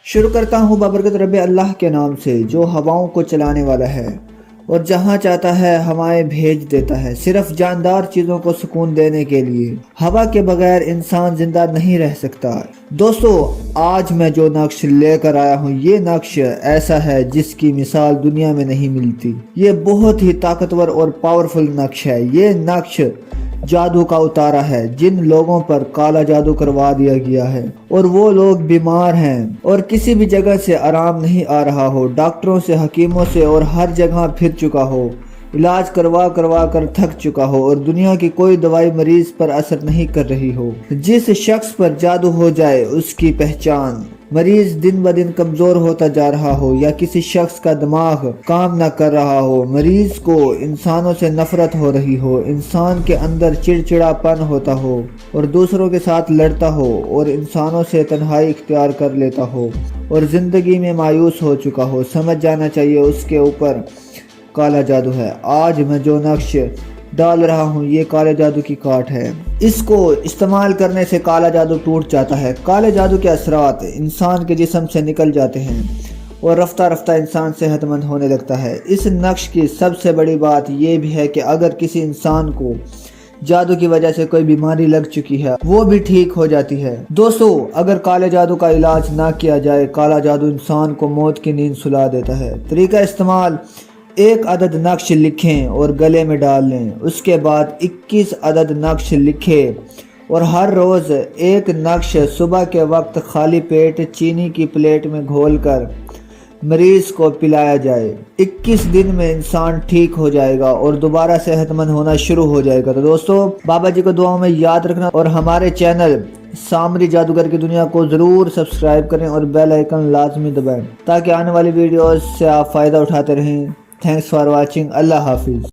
شروع کرتا ہوں بابرکت رب اللہ کے نام سے جو ہواؤں کو چلانے والا ہے اور جہاں چاہتا ہے ہوائیں بھیج دیتا ہے صرف جاندار چیزوں کو سکون دینے کے لیے۔ ہوا کے بغیر انسان زندہ نہیں رہ سکتا۔ دوستو، آج میں جو نقش لے کر آیا ہوں یہ نقش ایسا ہے جس کی مثال دنیا میں نہیں ملتی۔ یہ بہت ہی طاقتور اور پاورفل نقش ہے۔ یہ نقش جادو کا اتارا ہے۔ جن لوگوں پر کالا جادو کروا دیا گیا ہے اور وہ لوگ بیمار ہیں اور کسی بھی جگہ سے آرام نہیں آ رہا ہو، ڈاکٹروں سے، حکیموں سے اور ہر جگہ پھر چکا ہو، علاج کروا کر تھک چکا ہو اور دنیا کی کوئی دوائی مریض پر اثر نہیں کر رہی ہو۔ جس شخص پر جادو ہو جائے اس کی پہچان، مریض دن بدن کمزور ہوتا جا رہا ہو یا کسی شخص کا دماغ کام نہ کر رہا ہو، مریض کو انسانوں سے نفرت ہو رہی ہو، انسان کے اندر چڑچڑا پن ہوتا ہو اور دوسروں کے ساتھ لڑتا ہو اور انسانوں سے تنہائی اختیار کر لیتا ہو اور زندگی میں مایوس ہو چکا ہو، سمجھ جانا چاہیے اس کے اوپر کالا جادو ہے۔ آج میں جو نقش ڈال رہا ہوں یہ کالے جادو کی کاٹ ہے۔ اس کو استعمال کرنے سے کالا جادو ٹوٹ جاتا ہے۔ کالے جادو کے اثرات انسان کے جسم سے نکل جاتے ہیں اور رفتہ رفتہ انسان صحت مند ہونے لگتا ہے۔ اس نقش کی سب سے بڑی بات یہ بھی ہے کہ اگر کسی انسان کو جادو کی وجہ سے کوئی بیماری لگ چکی ہے وہ بھی ٹھیک ہو جاتی ہے۔ دوستو، اگر کالے جادو کا علاج نہ کیا جائے، کالا جادو انسان کو موت کی نیند سلا دیتا ہے۔ طریقہ استعمال: 1 عدد نقش لکھیں اور گلے میں ڈال لیں۔ اس کے بعد 21 عدد نقش لکھیں اور ہر روز 1 نقش صبح کے وقت خالی پیٹ چینی کی پلیٹ میں گھول کر مریض کو پلایا جائے۔ 21 دن میں انسان ٹھیک ہو جائے گا اور دوبارہ صحت مند ہونا شروع ہو جائے گا۔ تو دوستو، بابا جی کو دعاؤں میں یاد رکھنا اور ہمارے چینل سامری جادوگر کی دنیا کو ضرور سبسکرائب کریں اور بیل آئیکن لازمی دبائیں تاکہ آنے والی ویڈیوز سے آپ فائدہ اٹھاتے رہیں۔ Thanks for watching. اللہ حافظ۔